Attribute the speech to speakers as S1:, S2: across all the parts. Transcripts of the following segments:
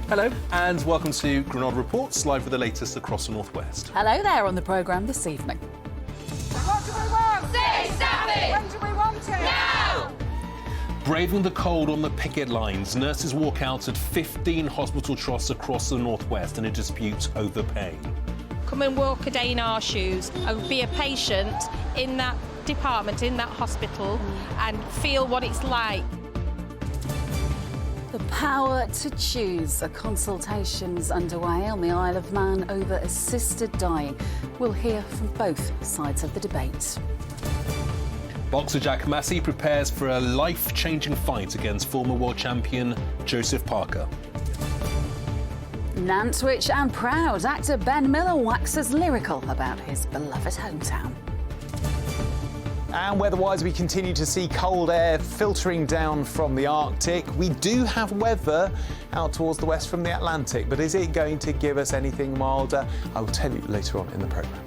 S1: Hello and welcome to Granada Reports, live with the latest across the northwest.
S2: Hello there on the programme this evening.
S3: What do we want? Say something! When do we want it? Now!
S1: Braving the cold on the picket lines, nurses walk out at 15 hospital trusts across the northwest in a dispute over pay.
S4: Come and walk a day in our shoes and be a patient in that department, in that hospital, and feel what it's like.
S2: The power to choose. A consultation's underway on the Isle of Man over assisted dying. We'll hear from both sides of the debate.
S1: Boxer Jack Massey prepares for a life-changing fight against former world champion Joseph Parker.
S2: Nantwich and proud. Actor Ben Miller waxes lyrical about his beloved hometown.
S5: And weather-wise, we continue to see cold air filtering down from the Arctic. We do have weather out towards the west from the Atlantic, but is it going to give us anything milder? I will tell you later on in the programme.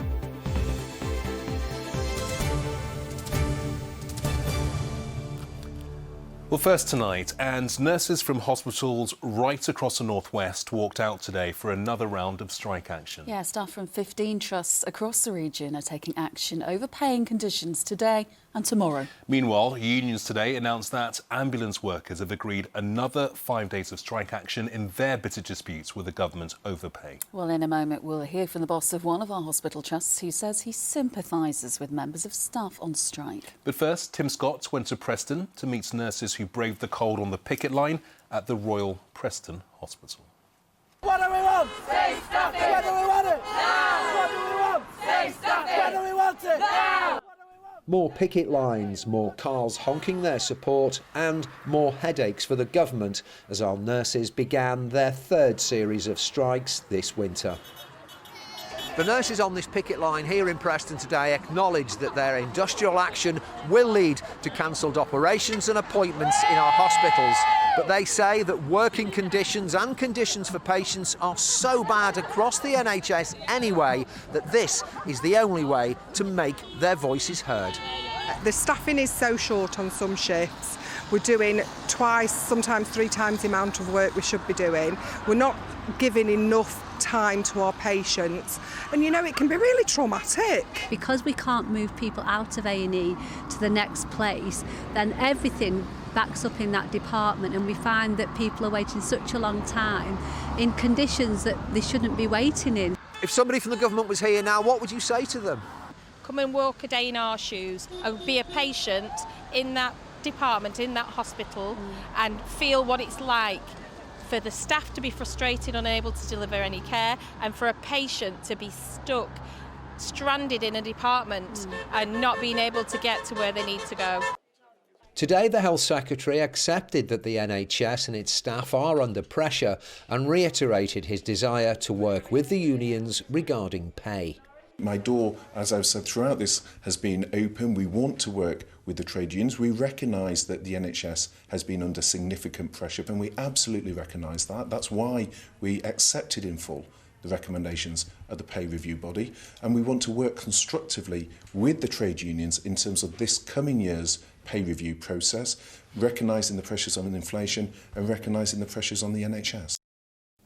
S1: Well, first tonight, and nurses from hospitals right across the northwest walked out today for another round of strike action.
S2: Yeah, staff from 15 trusts across the region are taking action over paying conditions today and tomorrow.
S1: Meanwhile, unions today announced that ambulance workers have agreed another 5 days of strike action in their bitter disputes with the government over pay.
S2: Well, in a moment, we'll hear from the boss of one of our hospital trusts who says he sympathises with members of staff on strike.
S1: But first, Tim Scott went to Preston to meet nurses who braved the cold on the picket line at the Royal Preston Hospital.
S3: What do we want? Say something! When do we want it? Now! What do we want? Say something! When do we want it? Now!
S6: More picket lines, more cars honking their support and more headaches for the government as our nurses began their third series of strikes this winter.
S7: The nurses on this picket line here in Preston today acknowledge that their industrial action will lead to cancelled operations and appointments in our hospitals. But they say that working conditions and conditions for patients are so bad across the NHS anyway that this is the only way to make their voices heard.
S8: The staffing is so short on some shifts. We're doing twice, sometimes 3 times the amount of work we should be doing. We're not giving enough time to our patients, and you know, it can be really traumatic.
S9: Because we can't move people out of A&E to the next place, then everything backs up in that department, and we find that people are waiting such a long time in conditions that they shouldn't be waiting in.
S7: If somebody from the government was here now, what would you say to them?
S4: Come and walk a day in our shoes and be a patient in that department, in that hospital, and feel what it's like for the staff to be frustrated, unable to deliver any care, and for a patient to be stuck, stranded in a department and not being able to get to where they need to go.
S6: Today, the Health Secretary accepted that the NHS and its staff are under pressure and reiterated his desire to work with the unions regarding pay.
S10: My door, as I've said throughout this, has been open. We want to work with the trade unions. We recognise that the NHS has been under significant pressure, and we absolutely recognise that. That's why we accepted in full the recommendations of the pay review body, and we want to work constructively with the trade unions in terms of this coming year's pay review process, recognising the pressures on inflation and recognising the pressures on the NHS.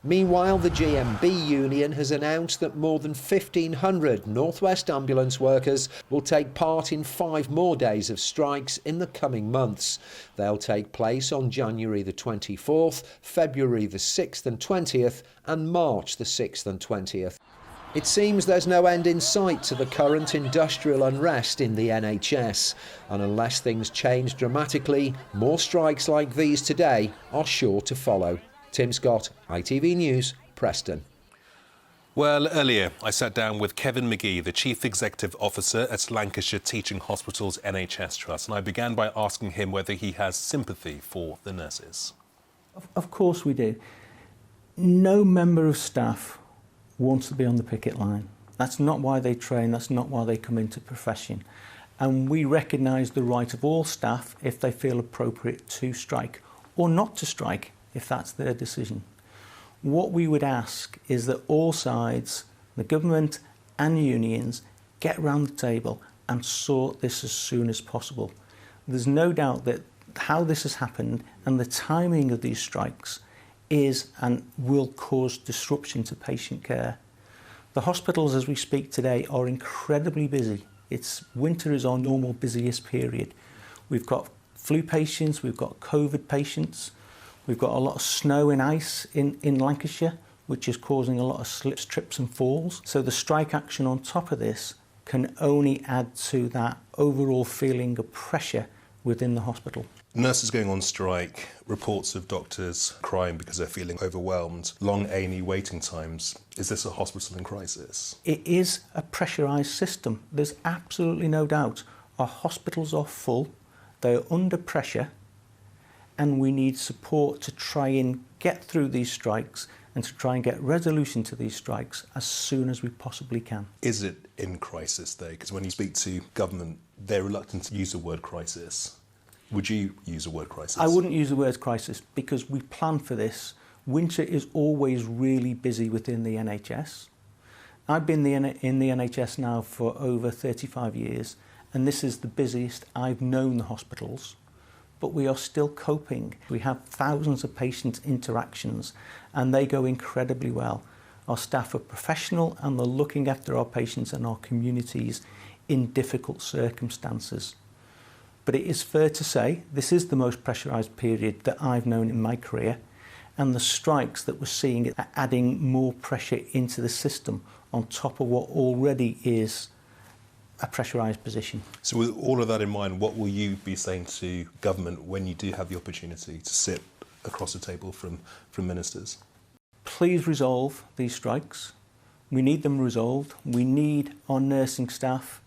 S6: Meanwhile, the GMB union has announced that more than 1,500 North West ambulance workers will take part in 5 more days of strikes in the coming months. They'll take place on January the 24th, February the 6th and 20th and March the 6th and 20th. It seems there's no end in sight to the current industrial unrest in the NHS, and unless things change dramatically, more strikes like these today are sure to follow. Tim Scott, ITV News, Preston.
S1: Well, earlier I sat down with Kevin McGee, the Chief Executive Officer at Lancashire Teaching Hospitals NHS Trust, and I began by asking him whether he has sympathy for the nurses.
S11: Of course we do. No member of staff wants to be on the picket line. That's not why they train, that's not why they come into profession. And we recognise the right of all staff, if they feel appropriate, to strike or not to strike, if that's their decision. What we would ask is that all sides, the government and unions, get round the table and sort this as soon as possible. There's no doubt that how this has happened and the timing of these strikes is and will cause disruption to patient care. The hospitals as we speak today are incredibly busy. Winter is our normal busiest period. We've got flu patients, we've got COVID patients, we've got a lot of snow and ice in Lancashire, which is causing a lot of slips, trips and falls. So the strike action on top of this can only add to that overall feeling of pressure within the hospital.
S1: Nurses going on strike, reports of doctors crying because they're feeling overwhelmed, long A&E waiting times. Is this a hospital in crisis?
S11: It is a pressurised system. There's absolutely no doubt. Our hospitals are full, they're under pressure, and we need support to try and get through these strikes and to try and get resolution to these strikes as soon as we possibly can.
S1: Is it in crisis though? Because when you speak to government, they're reluctant to use the word crisis. Would you use the word crisis?
S11: I wouldn't use the word crisis because we plan for this. Winter is always really busy within the NHS. I've been in the NHS now for over 35 years, and this is the busiest I've known the hospitals. But we are still coping. We have thousands of patient interactions and they go incredibly well. Our staff are professional and they're looking after our patients and our communities in difficult circumstances. But it is fair to say this is the most pressurised period that I've known in my career, and the strikes that we're seeing are adding more pressure into the system on top of what already is a pressurised position.
S1: So with all of that in mind, what will you be saying to government when you do have the opportunity to sit across the table from ministers?
S11: Please resolve these strikes. We need them resolved. We need our nursing staff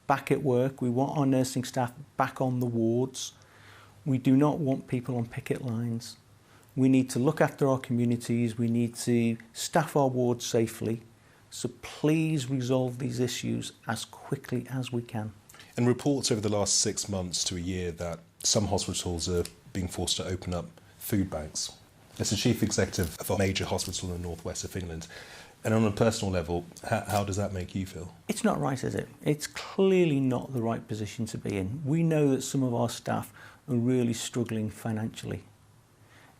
S11: back at work. We want our nursing staff back on the wards. We do not want people on picket lines. We need to look after our communities. We need to staff our wards safely. So please resolve these issues as quickly as we can.
S1: And reports over the last 6 months to a year that some hospitals are being forced to open up food banks. As the chief executive of a major hospital in the northwest of England, and on a personal level, how does that make you feel?
S11: It's not right, is it? It's clearly not the right position to be in. We know that some of our staff are really struggling financially.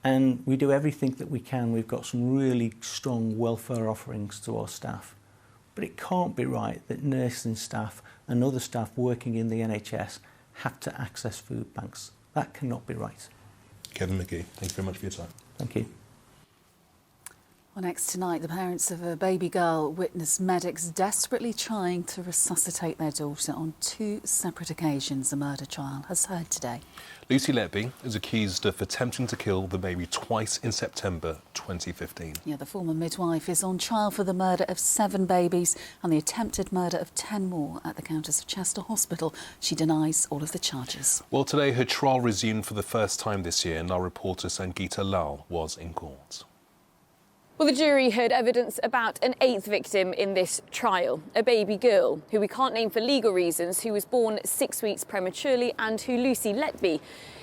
S11: And we do everything that we can. We've got some really strong welfare offerings to our staff. But it can't be right that nursing staff and other staff working in the NHS have to access food banks. That cannot be right.
S1: Kevin McGee, thank you very much for your time.
S11: Thank you.
S2: Well, next tonight, the parents of a baby girl witnessed medics desperately trying to resuscitate their daughter on 2 separate occasions. The murder trial has heard today.
S1: Lucy Letby is accused of attempting to kill the baby twice in September 2015.
S2: Yeah, the former midwife is on trial for the murder of 7 babies and the attempted murder of 10 more at the Countess of Chester Hospital. She denies all of the charges.
S1: Well, today her trial resumed for the first time this year and our reporter Sangeeta Lal was in court.
S12: Well, the jury heard evidence about an 8th victim in this trial, a baby girl who we can't name for legal reasons, who was born 6 weeks prematurely and who Lucy Letby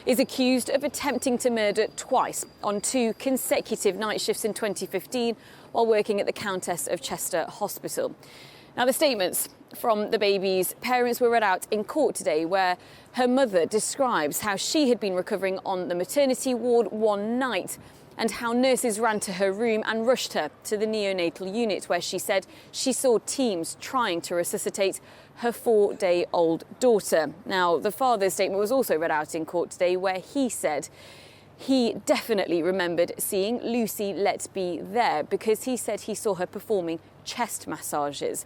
S12: is accused of attempting to murder twice on 2 consecutive night shifts in 2015 while working at the Countess of Chester Hospital. Now, the statements from the baby's parents were read out in court today, where her mother describes how she had been recovering on the maternity ward one night and how nurses ran to her room and rushed her to the neonatal unit, where she said she saw teams trying to resuscitate her 4-day-old daughter. Now, the father's statement was also read out in court today, where he said he definitely remembered seeing Lucy Letby there because he said he saw her performing chest massages.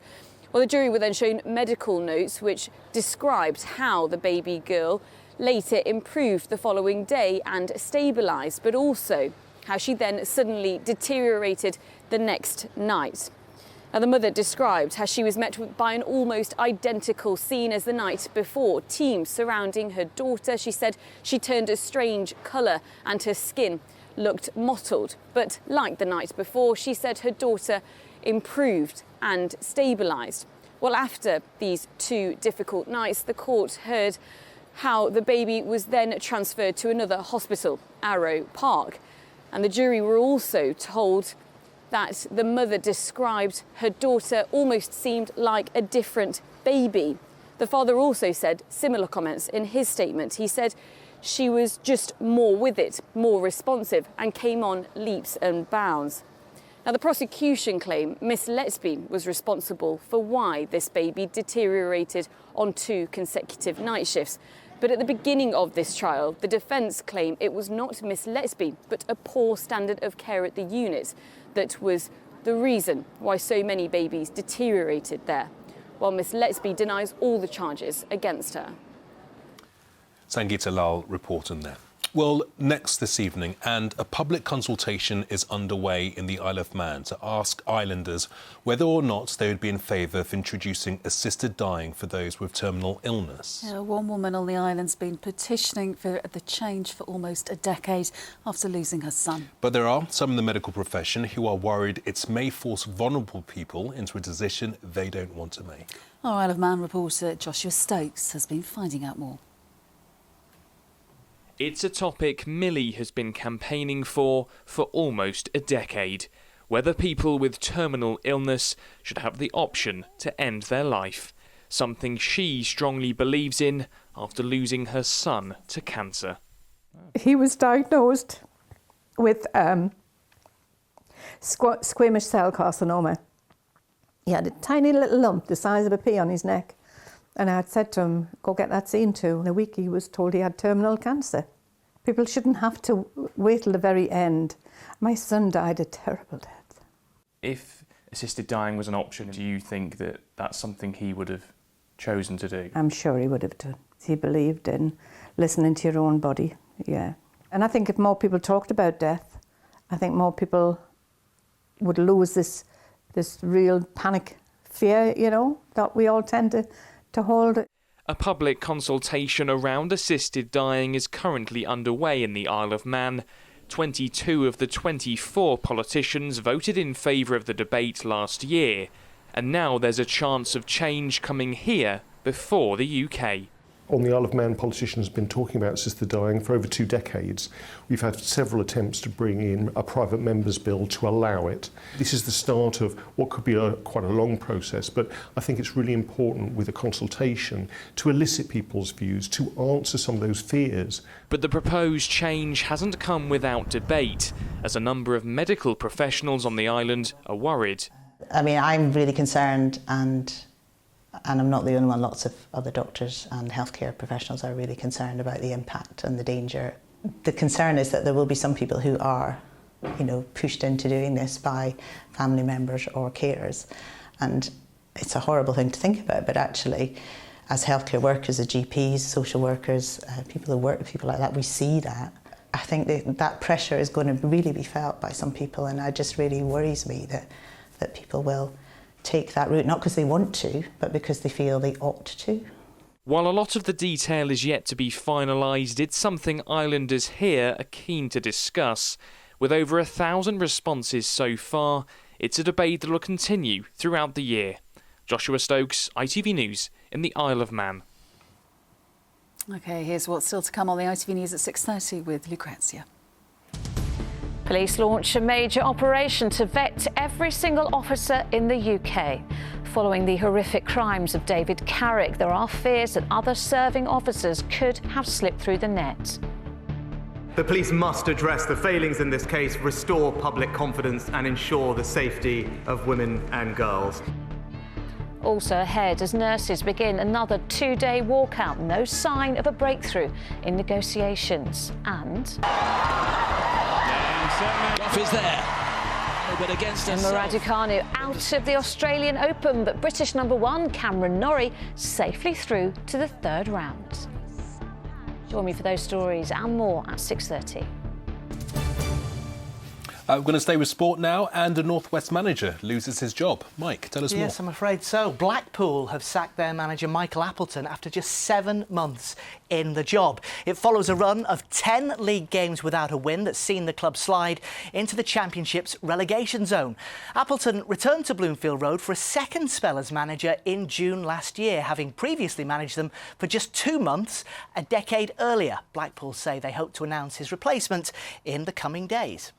S12: Well, the jury were then shown medical notes which described how the baby girl later improved the following day and stabilised, but also how she then suddenly deteriorated the next night. Now, the mother described how she was met by an almost identical scene as the night before. Teams surrounding her daughter. She said she turned a strange colour and her skin looked mottled. But like the night before, she said her daughter improved and stabilised. Well, after these 2 difficult nights, the court heard how the baby was then transferred to another hospital, Arrow Park. And the jury were also told that the mother described her daughter almost seemed like a different baby. The father also said similar comments in his statement. He said She was just more with it, more responsive, and came on leaps and bounds. Now, the prosecution claim Miss Letby was responsible for why this baby deteriorated on 2 consecutive night shifts. But at the beginning of this trial, the defence claimed it was not Miss Letby, but a poor standard of care at the unit that was the reason why so many babies deteriorated there, while Miss Letby denies all the charges against her.
S1: Sangeeta Lal reporting there. Well, next this evening, and a public consultation is underway in the Isle of Man to ask islanders whether or not they would be in favour of introducing assisted dying for those with terminal illness.
S2: Yeah, one woman on the island's been petitioning for the change for almost a decade after losing her son.
S1: But there are some in the medical profession who are worried it may force vulnerable people into a decision they don't want to make.
S2: Our Isle of Man reporter Joshua Stokes has been finding out more.
S13: It's a topic Millie has been campaigning for almost a decade. Whether people with terminal illness should have the option to end their life. Something she strongly believes in after losing her son to cancer.
S14: He was diagnosed with squamous cell carcinoma. He had a tiny little lump the size of a pea on his neck. And I had said to him, go get that seen to. In a week he was told he had terminal cancer. People shouldn't have to wait till the very end. My son died a terrible death.
S13: If assisted dying was an option, do you think that that's something he would have chosen to do?
S14: I'm sure he would have done. He believed in listening to your own body, yeah. And I think if more people talked about death, I think more people would lose this real panic fear, you know, that we all tend to hold.
S13: A public consultation around assisted dying is currently underway in the Isle of Man. 22 of the 24 politicians voted in favour of the debate last year, and now there's a chance of change coming here before the UK.
S15: On the Isle of Man, politicians have been talking about assisted dying for over 2 decades. We've had several attempts to bring in a private member's bill to allow it. This is the start of what could be quite a long process, but I think it's really important with a consultation to elicit people's views, to answer some of those fears.
S13: But the proposed change hasn't come without debate, as a number of medical professionals on the island are worried.
S16: I mean, I'm really concerned, and I'm not the only one. Lots of other doctors and healthcare professionals are really concerned about the impact and the danger. The concern is that there will be some people who are, you know, pushed into doing this by family members or carers. And it's a horrible thing to think about, but actually, as healthcare workers, as GPs, social workers, people who work with people like that, we see that. I think that pressure is going to really be felt by some people, and it just really worries me that people will take that route, not because they want to, but because they feel they ought to.
S13: While a lot of the detail is yet to be finalised, it's something islanders here are keen to discuss. With over 1,000 responses so far, it's a debate that will continue throughout the year. Joshua Stokes, ITV News in the Isle of Man.
S2: OK, here's what's still to come on the ITV News at 6:30 with Lucrezia.
S17: Police launch a major operation to vet every single officer in the UK. Following the horrific crimes of David Carrick, there are fears that other serving officers could have slipped through the net.
S18: The police must address the failings in this case, restore public confidence and ensure the safety of women and girls.
S17: Also ahead, as nurses begin another 2-day walkout, no sign of a breakthrough in negotiations. And
S3: Duff is there, but against herself.
S17: Raducanu out of the Australian Open, but British #1 Cameron Norrie safely through to the 3rd round. Join me for those stories and more at 6:30.
S1: We're going to stay with sport now, and a North West manager loses his job. Mike, tell us more.
S19: Yes, I'm afraid so. Blackpool have sacked their manager Michael Appleton after just 7 months in the job. It follows a run of 10 league games without a win that's seen the club slide into the Championship's relegation zone. Appleton returned to Bloomfield Road for a second spell as manager in June last year, having previously managed them for just 2 months a decade earlier. Blackpool say they hope to announce his replacement in the coming days.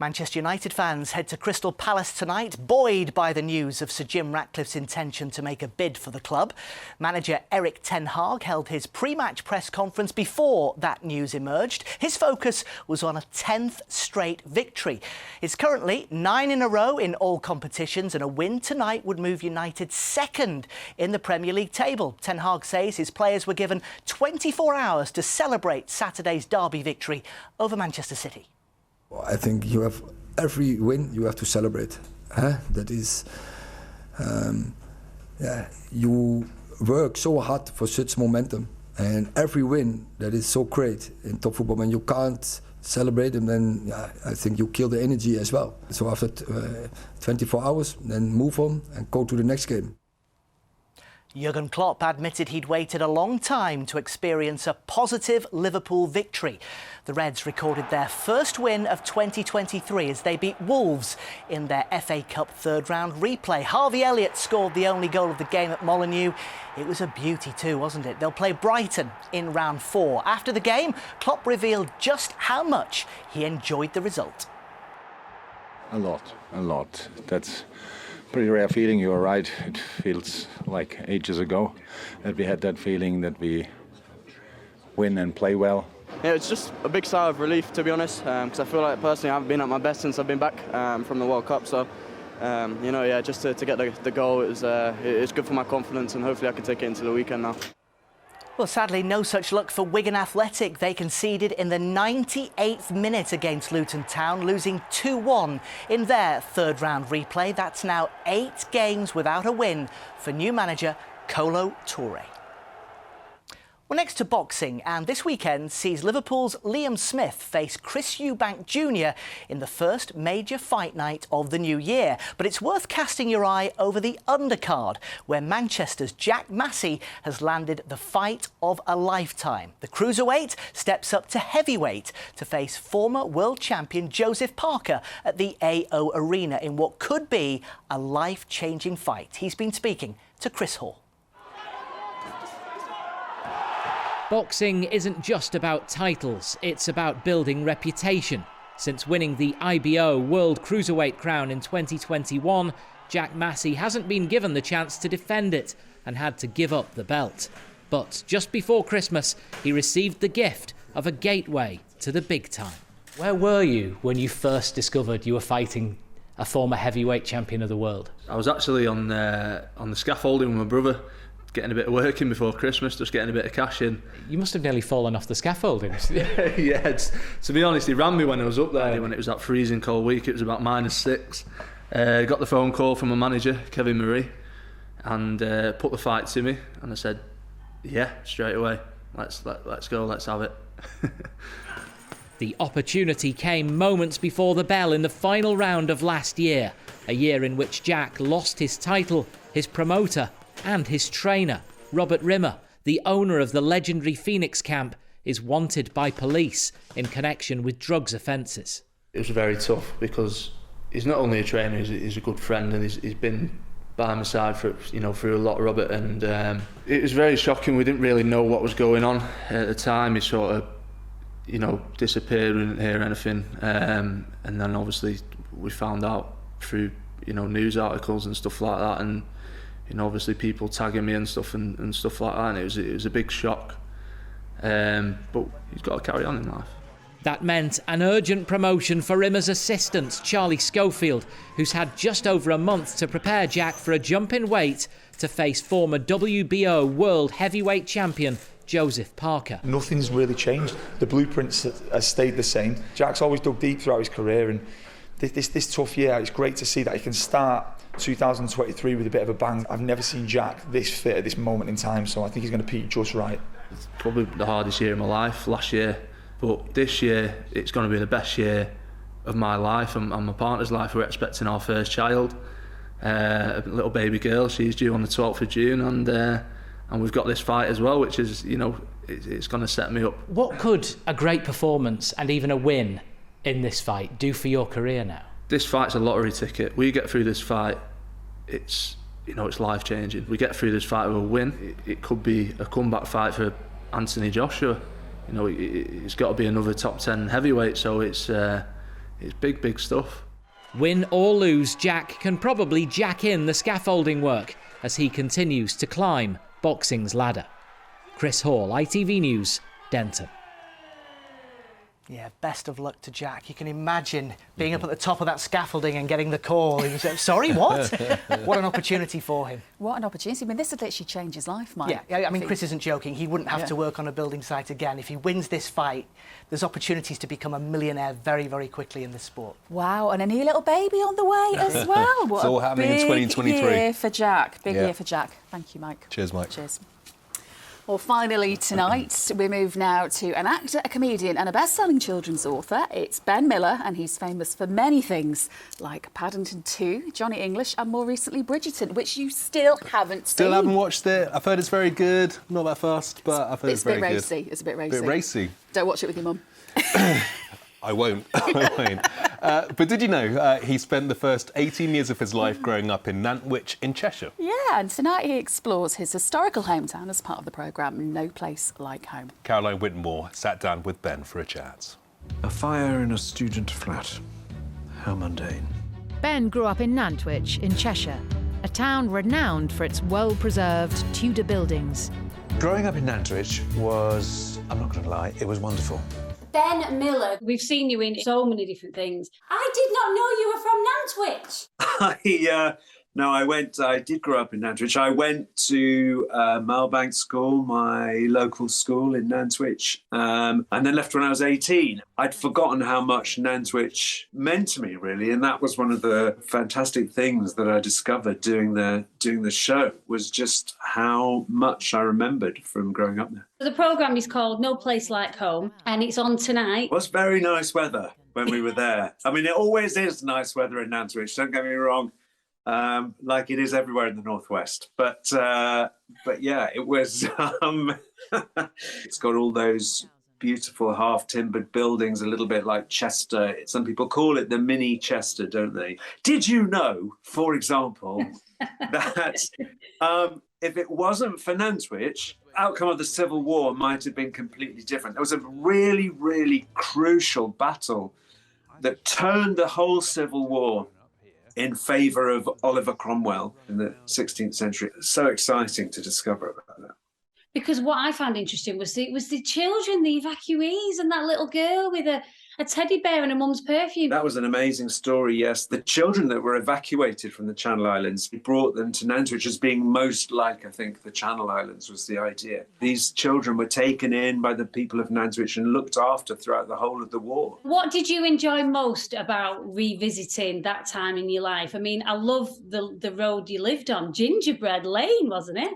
S19: Manchester United fans head to Crystal Palace tonight, buoyed by the news of Sir Jim Ratcliffe's intention to make a bid for the club. Manager Erik ten Hag held his pre-match press conference before that news emerged. His focus was on a 10th straight victory. It's currently 9 in a row in all competitions, and a win tonight would move United second in the Premier League table. Ten Hag says his players were given 24 hours to celebrate Saturday's derby victory over Manchester City.
S20: I think you have every win you have to celebrate. That is, you work so hard for such momentum, and every win that is so great in top football. When you can't celebrate them, then I think you kill the energy as well. So after 24 hours, then move on and go to the next game.
S19: Jurgen Klopp admitted he'd waited a long time to experience a positive Liverpool victory. The Reds recorded their first win of 2023 as they beat Wolves in their FA Cup third-round replay. Harvey Elliott scored the only goal of the game at Molineux. It was a beauty too, wasn't it? They'll play Brighton in round 4. After the game, Klopp revealed just how much he enjoyed the result.
S21: A lot. That's pretty rare feeling. You're right. It feels like ages ago that we had that feeling that we win and play well.
S22: Yeah, it's just a big sigh of relief, to be honest, because I feel like personally I haven't been at my best since I've been back from the World Cup. So, just to get the goal it's good for my confidence, and hopefully I can take it into the weekend now.
S19: Well, sadly, no such luck for Wigan Athletic. They conceded in the 98th minute against Luton Town, losing 2-1 in their third-round replay. That's now 8 games without a win for new manager Kolo Touré. Well, next to boxing, and this weekend sees Liverpool's Liam Smith face Chris Eubank Jr. in the first major fight night of the new year. But it's worth casting your eye over the undercard, where Manchester's Jack Massey has landed the fight of a lifetime. The cruiserweight steps up to heavyweight to face former world champion Joseph Parker at the AO Arena in what could be a life-changing fight. He's been speaking to Chris Hall.
S23: Boxing isn't just about titles, it's about building reputation. Since winning the IBO World Cruiserweight crown in 2021, Jack Massey hasn't been given the chance to defend it and had to give up the belt. But just before Christmas, he received the gift of a gateway to the big time. Where were you when you first discovered you were fighting a former heavyweight champion of the world?
S24: I was actually on the scaffolding with my brother, getting a bit of work in before Christmas, just getting a bit of cash in.
S23: You must have nearly fallen off the scaffolding.
S24: Yeah, to be honest, he ran me when I was up there, when it was that freezing cold week. It was about -6. Got the phone call from my manager, Kevin McGee, and put the fight to me, and I said, yeah, straight away, let's go, let's have it.
S23: The opportunity came moments before the bell in the final round of last year, a year in which Jack lost his title, his promoter, and his trainer. Robert Rimmer, the owner of the legendary Phoenix camp, is wanted by police in connection with drugs offences.
S24: It was very tough because he's not only a trainer, he's a good friend, and he's been by my side for through a lot, Robert, and it was very shocking. We didn't really know what was going on at the time. He sort of disappeared, we didn't hear anything, and then obviously we found out through news articles and stuff like that, and obviously people tagging me and stuff like that, and it was a big shock. But he's got to carry on in life.
S23: That meant an urgent promotion for Rimmer's assistant, Charlie Schofield, who's had just over a month to prepare Jack for a jump in weight to face former WBO World Heavyweight Champion Joseph Parker.
S25: Nothing's really changed. The blueprints have stayed the same. Jack's always dug deep throughout his career, and this tough year, it's great to see that he can start 2023 with a bit of a bang. I've never seen Jack this fit at this moment in time, so I think he's going to peak just right.
S24: It's probably the hardest year of my life last year, but this year it's going to be the best year of my life and my partner's life. We're expecting our first child, a little baby girl. She's due on the 12th of June, and we've got this fight as well, which is, it's going to set me up.
S23: What could a great performance and even a win in this fight do for your career now?
S24: This fight's a lottery ticket. We get through this fight, it's life changing. We get through this fight with a win. It could be a comeback fight for Anthony Joshua. It's got to be another top 10 heavyweight. So it's It's big, big stuff.
S23: Win or lose, Jack can probably jack in the scaffolding work as he continues to climb boxing's ladder. Chris Hall, ITV News, Denton.
S19: Yeah, best of luck to Jack. You can imagine being up at the top of that scaffolding and getting the call. He was sorry, what? What an opportunity for him.
S2: What an opportunity. I mean, this would literally change his life, Mike.
S19: Yeah, I mean, Chris isn't joking. He wouldn't have to work on a building site again. If he wins this fight, there's opportunities to become a millionaire very, very quickly in this sport.
S2: Wow, and a new little baby on the way as well. What
S1: it's all happening in 2023.
S2: Big year for Jack. Big year for Jack. Thank you, Mike.
S1: Cheers, Mike.
S2: Cheers. Well, finally tonight, we move now to an actor, a comedian and a best-selling children's author. It's Ben Miller, and he's famous for many things, like Paddington 2, Johnny English, and more recently Bridgerton, which you still haven't seen.
S1: Still haven't watched it. I've heard it's very good. Not that fast, but I've heard it's very good.
S2: It's a bit racy. It's a bit racy.
S1: Bit racy.
S2: Don't watch it with your mum.
S1: I won't. I won't. But did you know he spent the first 18 years of his life growing up in Nantwich in Cheshire?
S2: Yeah, and tonight he explores his historical hometown as part of the programme No Place Like Home.
S1: Caroline Whitmore sat down with Ben for a chat.
S4: A fire in a student flat. How mundane.
S5: Ben grew up in Nantwich in Cheshire, a town renowned for its well-preserved Tudor buildings.
S4: Growing up in Nantwich was, I'm not going to lie, it was wonderful.
S7: Ben Miller, we've seen you in so many different things. I did not know you were from Nantwich.
S8: I did grow up in Nantwich. I went to Malbank School, my local school in Nantwich, and then left when I was 18. I'd forgotten how much Nantwich meant to me, really, and that was one of the fantastic things that I discovered doing the show, was just how much I remembered from growing up there.
S7: The programme is called No Place Like Home, and it's on tonight.
S8: It was very nice weather when we were there. I mean, it always is nice weather in Nantwich, don't get me wrong. Like it is everywhere in the northwest, but yeah, it was. It's got all those beautiful half-timbered buildings, a little bit like Chester. Some people call it the mini Chester, don't they? Did you know, for example, that if it wasn't for Nantwich, outcome of the Civil War might have been completely different. There was a really, really crucial battle that turned the whole Civil War in favour of Oliver Cromwell in the 16th century. So exciting to discover about that.
S7: Because what I found interesting was the children, the evacuees, and that little girl with a teddy bear and a mum's perfume.
S8: That was an amazing story, yes. The children that were evacuated from the Channel Islands, brought them to Nantwich as being most like, I think, the Channel Islands was the idea. These children were taken in by the people of Nantwich and looked after throughout the whole of the war.
S7: What did you enjoy most about revisiting that time in your life? I mean, I love the road you lived on, Gingerbread Lane, wasn't it?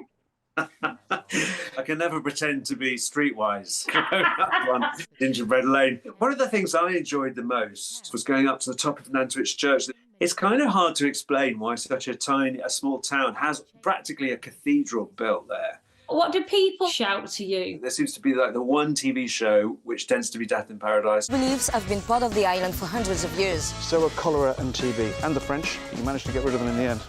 S8: I can never pretend to be streetwise growing up on Gingerbread Lane. One of the things I enjoyed the most was going up to the top of Nantwich Church. It's kind of hard to explain why such a small town has practically a cathedral built there.
S7: What do people shout to you?
S8: There seems to be like the one TV show which tends to be Death in Paradise.
S9: Beliefs have been part of the island for hundreds of years.
S26: So are cholera and TB, and the French. You managed to get rid of them in the end.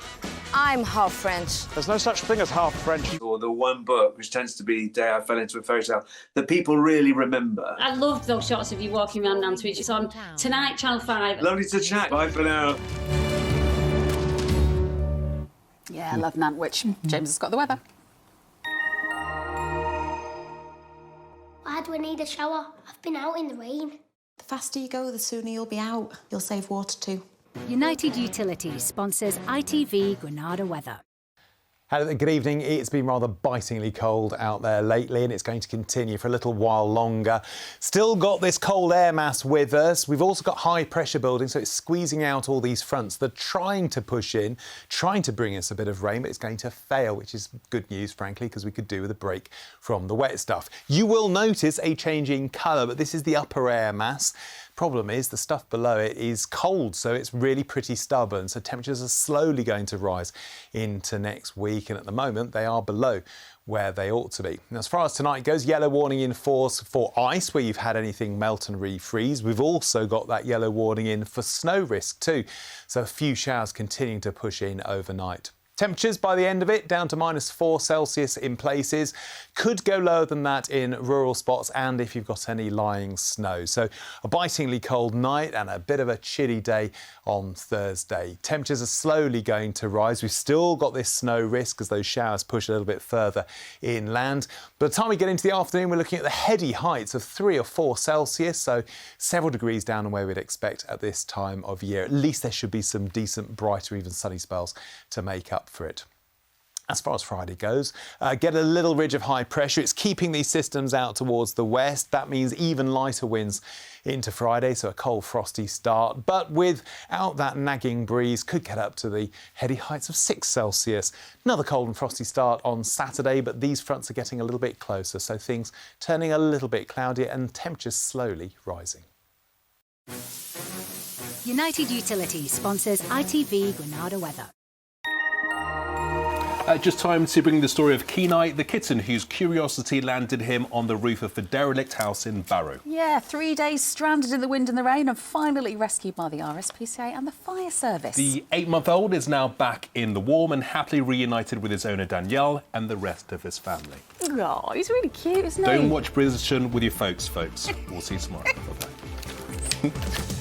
S9: I'm half French.
S26: There's no such thing as half French.
S8: Or the one book, which tends to be Day I Fell Into a Fairy Tale, that people really remember.
S7: I loved those shots of you walking around Nantwich. It's on tonight, Channel 5.
S8: Lovely to chat. Bye for now.
S2: Yeah, I love Nantwich. James has got the weather.
S27: Why do I need a shower? I've been out in the rain.
S28: The faster you go, the sooner you'll be out. You'll save water too.
S29: United Utilities sponsors ITV Granada weather.
S30: Hello, good evening. It's been rather bitingly cold out there lately, and it's going to continue for a little while longer. Still got this cold air mass with us. We've also got high pressure building, so it's squeezing out all these fronts. They're trying to push in, trying to bring us a bit of rain, but it's going to fail, which is good news, frankly, because we could do with a break from the wet stuff. You will notice a change in colour, but this is the upper air mass. Problem is, the stuff below it is cold, so it's really pretty stubborn. So temperatures are slowly going to rise into next week, and at the moment they are below where they ought to be. Now, as far as tonight goes, yellow warning in force for ice, where you've had anything melt and refreeze. We've also got that yellow warning in for snow risk too. So a few showers continuing to push in overnight. Temperatures by the end of it down to -4 Celsius in places. Could go lower than that in rural spots and if you've got any lying snow. So a bitingly cold night and a bit of a chilly day on Thursday. Temperatures are slowly going to rise. We've still got this snow risk as those showers push a little bit further inland. By the time we get into the afternoon, we're looking at the heady heights of 3 or 4 Celsius, so several degrees down on where we'd expect at this time of year. At least there should be some decent, brighter, even sunny spells to make up for it. As far as Friday goes, get a little ridge of high pressure. It's keeping these systems out towards the west. That means even lighter winds into Friday, so a cold, frosty start. But without that nagging breeze, could get up to the heady heights of 6 Celsius. Another cold and frosty start on Saturday, but these fronts are getting a little bit closer, so things turning a little bit cloudier and temperatures slowly rising.
S29: United Utilities sponsors ITV Granada weather.
S1: Just time to bring the story of Kenai, the kitten whose curiosity landed him on the roof of a derelict house in Barrow.
S2: Yeah, 3 days stranded in the wind and the rain and finally rescued by the RSPCA and the fire service.
S1: The 8-month-old is now back in the warm and happily reunited with his owner Danielle and the rest of his family.
S2: Oh, he's really cute, isn't he?
S1: Don't watch Bridgerton with your folks. We'll see you tomorrow. Bye-bye.